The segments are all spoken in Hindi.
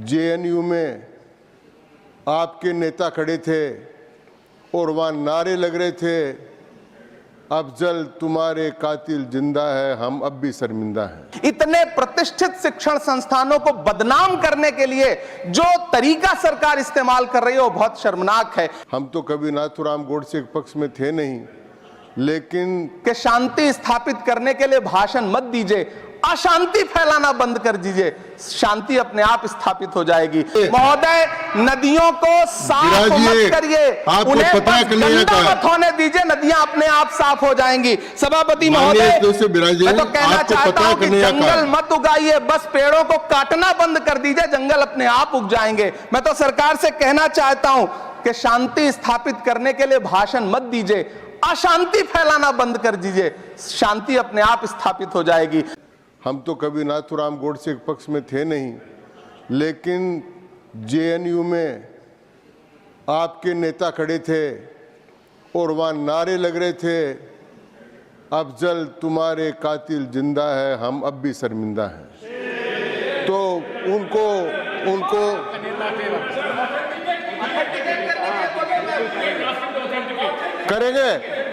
जेएनयू में आपके नेता खड़े थे और वहाँ नारे लग रहे थे, अफजल तुम्हारे कातिल जिंदा है, हम अब भी शर्मिंदा हैं। इतने प्रतिष्ठित शिक्षण संस्थानों को बदनाम करने के लिए जो तरीका सरकार इस्तेमाल कर रही है वो बहुत शर्मनाक है। हम तो कभी नाथूराम गोडसे के पक्ष में थे नहीं, लेकिन कि शांति स्थापित करने के लिए भाषण मत दीजिए, अशांति फैलाना बंद कर दीजिए, शांति अपने आप स्थापित हो जाएगी। महोदय, नदियों को साफ मत करिए, उन्हें गंदा मत होने दीजिए, नदियां अपने आप साफ हो जाएंगी। सभापति महोदय, मैं तो कहना चाहता हूं कि जंगल मत उगाइए, बस पेड़ों को काटना बंद कर दीजिए, जंगल अपने आप उग जाएंगे। मैं तो सरकार से कहना चाहता हूं कि शांति स्थापित करने के लिए भाषण मत दीजिए, अशांति फैलाना बंद कर दीजिए, शांति अपने आप स्थापित हो जाएगी। हम तो कभी नाथूराम गोडसे के पक्ष में थे नहीं, लेकिन जेएनयू में आपके नेता खड़े थे और वहाँ नारे लग रहे थे, अफजल तुम्हारे कातिल जिंदा है, हम अब भी शर्मिंदा हैं। तो उनको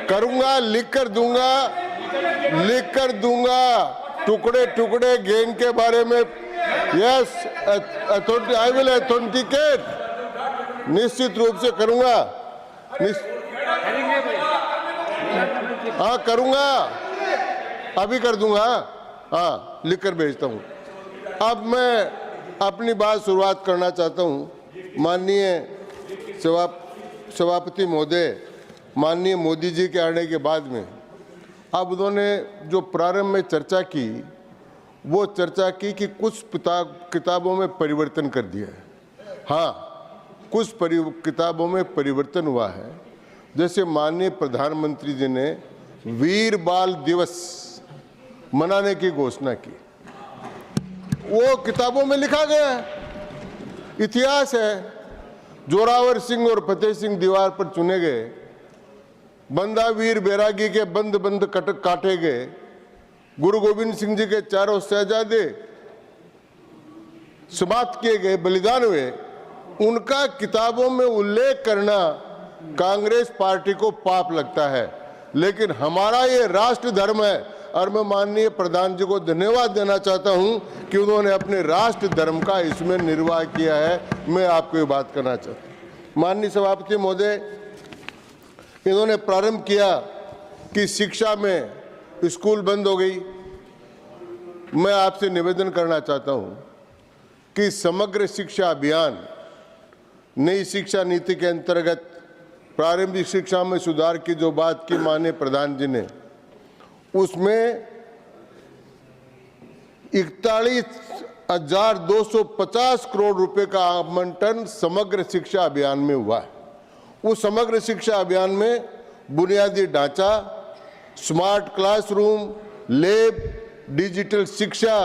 करूंगा, लिख कर दूंगा टुकड़े टुकड़े गैंग के बारे में। यस, आई विल ऑथेंटिकेट, निश्चित रूप से करूंगा। हाँ करूंगा, अभी कर दूंगा, हाँ लिख कर भेजता हूँ। अब मैं अपनी बात शुरुआत करना चाहता हूँ। माननीय सभापति महोदय, माननीय मोदी जी के आने के बाद में अब उन्होंने जो प्रारंभ में चर्चा की, वो चर्चा की कि कुछ किताबों में परिवर्तन कर दिया है। हाँ, कुछ किताबों में परिवर्तन हुआ है। जैसे माननीय प्रधानमंत्री जी ने वीर बाल दिवस मनाने की घोषणा की, वो किताबों में लिखा गया है, इतिहास है। जोरावर सिंह और फतेह सिंह दीवार पर चुने गए, बंदा वीर बैरागी के बंद बंद काटे गए, गुरु गोविंद सिंह जी के चारों शहजादे समाप्त किए गए, बलिदान हुए, उनका किताबों में उल्लेख करना कांग्रेस पार्टी को पाप लगता है। लेकिन हमारा ये राष्ट्र धर्म है और मैं माननीय प्रधान जी को धन्यवाद देना चाहता हूं कि उन्होंने अपने राष्ट्र धर्म का इसमें निर्वाह किया है। मैं आपको ये बात करना चाहता हूं। माननीय सभापति महोदय, इन्होंने प्रारंभ किया कि शिक्षा में स्कूल बंद हो गई। मैं आपसे निवेदन करना चाहता हूं कि समग्र शिक्षा अभियान नई शिक्षा नीति के अंतर्गत प्रारंभिक शिक्षा में सुधार की जो बात की माननीय प्रधान जी ने, उसमें 41,250 करोड़ रुपए का आवंटन समग्र शिक्षा अभियान में हुआ है। उस समग्र शिक्षा अभियान में बुनियादी ढांचा, स्मार्ट क्लासरूम, लैब, डिजिटल शिक्षा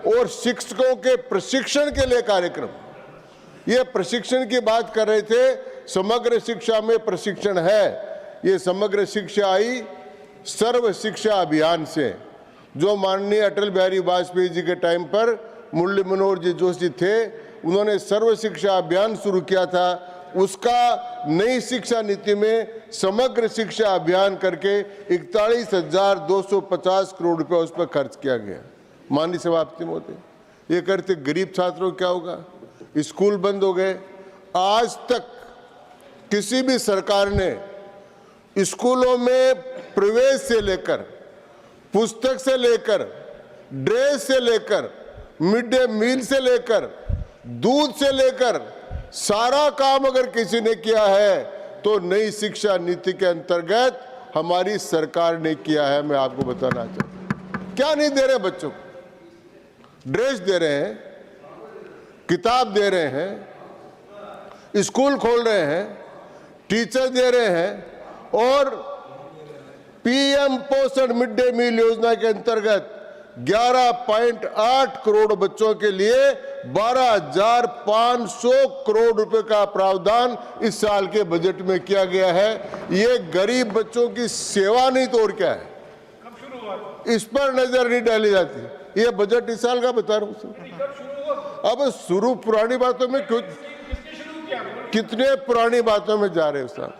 और शिक्षकों के प्रशिक्षण के लिए कार्यक्रम, ये प्रशिक्षण की बात कर रहे थे। समग्र शिक्षा में प्रशिक्षण है। ये समग्र शिक्षा आई सर्व शिक्षा अभियान से, जो माननीय अटल बिहारी वाजपेयी जी के टाइम पर मुरली मनोहर जी जोशी थे, उन्होंने सर्व शिक्षा अभियान शुरू किया था। उसका नई शिक्षा नीति में समग्र शिक्षा अभियान करके 41,250 करोड़ रुपए उस पर खर्च किया गया। माननीय सभापति महोदय, ये करते गरीब छात्रों क्या होगा? स्कूल बंद हो गए। आज तक किसी भी सरकार ने स्कूलों में प्रवेश से लेकर, पुस्तक से लेकर, ड्रेस से लेकर, मिड डे मील से लेकर, दूध से लेकर सारा काम अगर किसी ने किया है तो नई शिक्षा नीति के अंतर्गत हमारी सरकार ने किया है। मैं आपको बताना चाहता हूं। क्या नहीं दे रहे बच्चों को? ड्रेस दे रहे हैं, किताब दे रहे हैं, स्कूल खोल रहे हैं, टीचर दे रहे हैं, और पीएम पोषण मिड डे मील योजना के अंतर्गत 11.8 करोड़ बच्चों के लिए 12,500 करोड़ रुपए का प्रावधान इस साल के बजट में किया गया है। ये गरीब बच्चों की सेवा नहीं तो और क्या है? इस पर नजर नहीं डाली जाती। ये बजट इस साल का बता रहा हूं। अब शुरू पुरानी बातों में क्यों, कितने पुरानी बातों में जा रहे हो साहब।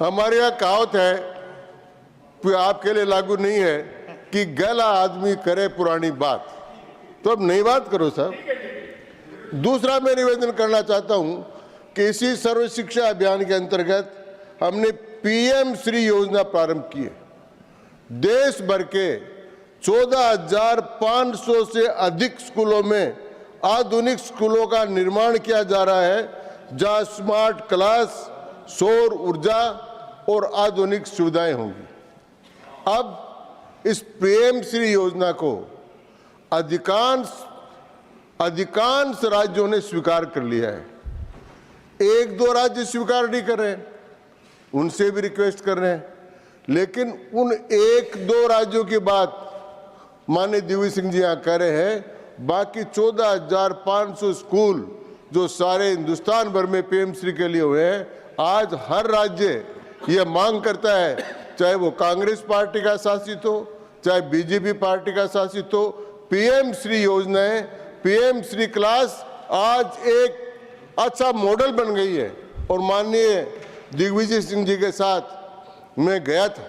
हमारे यहाँ कहावत है, कोई आपके लिए लागू नहीं है, कि गला आदमी करे पुरानी बात, तो अब नई बात करो साहब। दूसरा मैं निवेदन करना चाहता हूं कि इसी सर्व शिक्षा अभियान के अंतर्गत हमने पीएम श्री योजना प्रारंभ की है। देश भर के 14,500 से अधिक स्कूलों में आधुनिक स्कूलों का निर्माण किया जा रहा है, जहां स्मार्ट क्लास, सौर ऊर्जा और आधुनिक सुविधाएं होंगी। अब इस पीएम श्री योजना को अधिकांश राज्यों ने स्वीकार कर लिया है। 1-2 राज्य स्वीकार नहीं कर रहे हैं, उनसे भी रिक्वेस्ट कर रहे हैं, लेकिन उन 1-2 राज्यों की बात माननीय दिव्य सिंह जी यहाँ कह रहे हैं। बाकी 14,500 स्कूल जो सारे हिंदुस्तान भर में पीएम श्री के लिए हुए हैं, आज हर राज्य ये मांग करता है, चाहे वो कांग्रेस पार्टी का शासित हो, चाहे बीजेपी पार्टी का शासित हो, पीएम श्री योजनाएं, पीएम श्री क्लास आज एक अच्छा मॉडल बन गई है। और माननीय दिग्विजय सिंह जी के साथ मैं गया था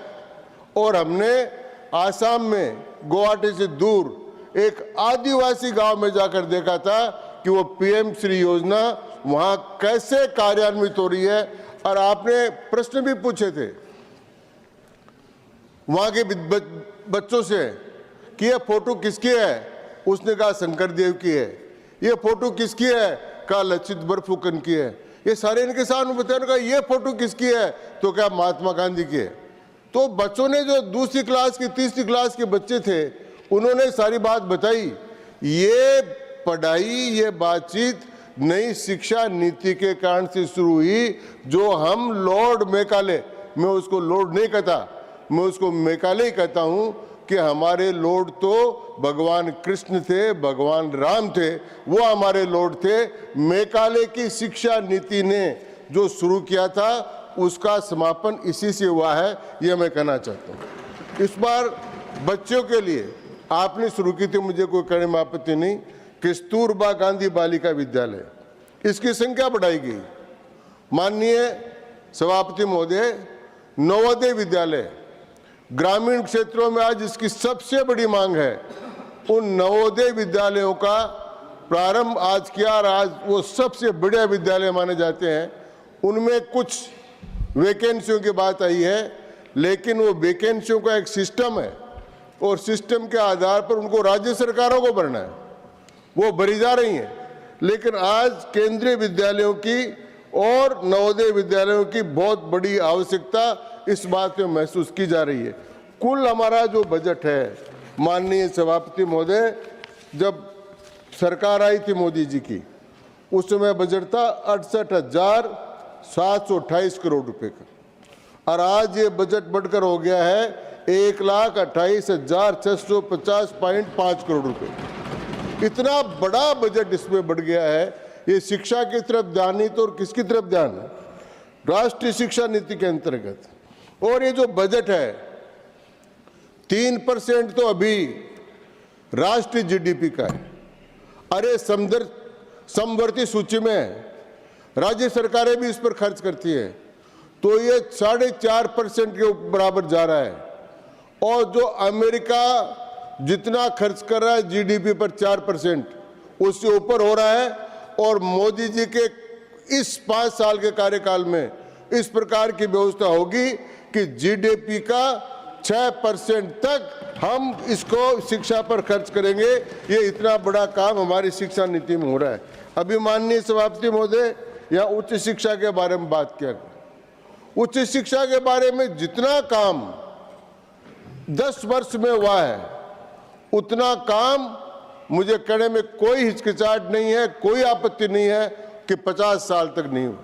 और हमने आसाम में गुवाहाटी से दूर एक आदिवासी गांव में जाकर देखा था कि वो पीएम श्री योजना वहां कैसे कार्यान्वित हो रही है। और आपने प्रश्न भी पूछे थे वहां के बच्चों से कि ये फोटो किसकी है, उसने कहा शंकर देव की है। ये फोटो किसकी है, कहा लचित बरफुकन की है। ये सारे इनके सामने बताया, कहा ये फोटो किसकी है, तो क्या महात्मा गांधी की है। तो बच्चों ने, जो दूसरी क्लास की, तीसरी क्लास के बच्चे थे, उन्होंने सारी बात बताई। ये पढ़ाई, ये बातचीत नई शिक्षा नीति के कारण से शुरू हुई, जो हम लॉर्ड मैकाले, मैं उसको लॉर्ड नहीं कहता, मैं उसको मैकाले ही कहता हूं कि हमारे लॉर्ड तो भगवान कृष्ण थे, भगवान राम थे, वो हमारे लॉर्ड थे। मैकाले की शिक्षा नीति ने जो शुरू किया था, उसका समापन इसी से हुआ है, ये मैं कहना चाहता हूँ। इस बार बच्चों के लिए आपने शुरू की थी, मुझे कोई कहने में आपत्ति नहीं, कस्तूरबा गांधी बालिका विद्यालय, इसकी संख्या बढ़ाई गई। माननीय सभापति महोदय, नवोदय विद्यालय ग्रामीण क्षेत्रों में आज इसकी सबसे बड़ी मांग है। उन नवोदय विद्यालयों का प्रारंभ आज किया और आज वो सबसे बड़े विद्यालय माने जाते हैं। उनमें कुछ वैकेंसियों की बात आई है, लेकिन वो वैकेंसियों का एक सिस्टम है और सिस्टम के आधार पर उनको राज्य सरकारों को भरना है, वो भरी जा रही हैं। लेकिन आज केंद्रीय विद्यालयों की और नवोदय विद्यालयों की बहुत बड़ी आवश्यकता इस बात में महसूस की जा रही है। कुल हमारा जो बजट है, माननीय सभापति महोदय, जब सरकार आई थी मोदी जी की, उस समय बजट था 68,728 करोड़ रुपए का, और आज ये बजट बढ़कर हो गया है 1,28,650.5 करोड़ रुपए। इतना बड़ा बजट इसमें बढ़ गया है। ये शिक्षा की तरफ ध्यान नहीं तो और किसकी तरफ ध्यान है, राष्ट्रीय शिक्षा नीति के अंतर्गत। और ये जो बजट है, 3% तो अभी राष्ट्रीय जीडीपी का है। अरे समवर्ती सूची में राज्य सरकारें भी इस पर खर्च करती है, तो ये 4.5% के बराबर जा रहा है। और जो अमेरिका जितना खर्च कर रहा है जीडीपी पर 4%, उससे ऊपर हो रहा है। और मोदी जी के इस 5 साल के कार्यकाल में इस प्रकार की व्यवस्था होगी कि जीडीपी का 6% तक हम इसको शिक्षा पर खर्च करेंगे। ये इतना बड़ा काम हमारी शिक्षा नीति में हो रहा है। अभी माननीय सभापति महोदय यहाँ उच्च शिक्षा के बारे में बात किया। उच्च शिक्षा के बारे में जितना काम 10 वर्ष में हुआ है, उतना काम मुझे कहने में कोई हिचकिचाहट नहीं है, कोई आपत्ति नहीं है कि 50 साल तक नहीं हुआ।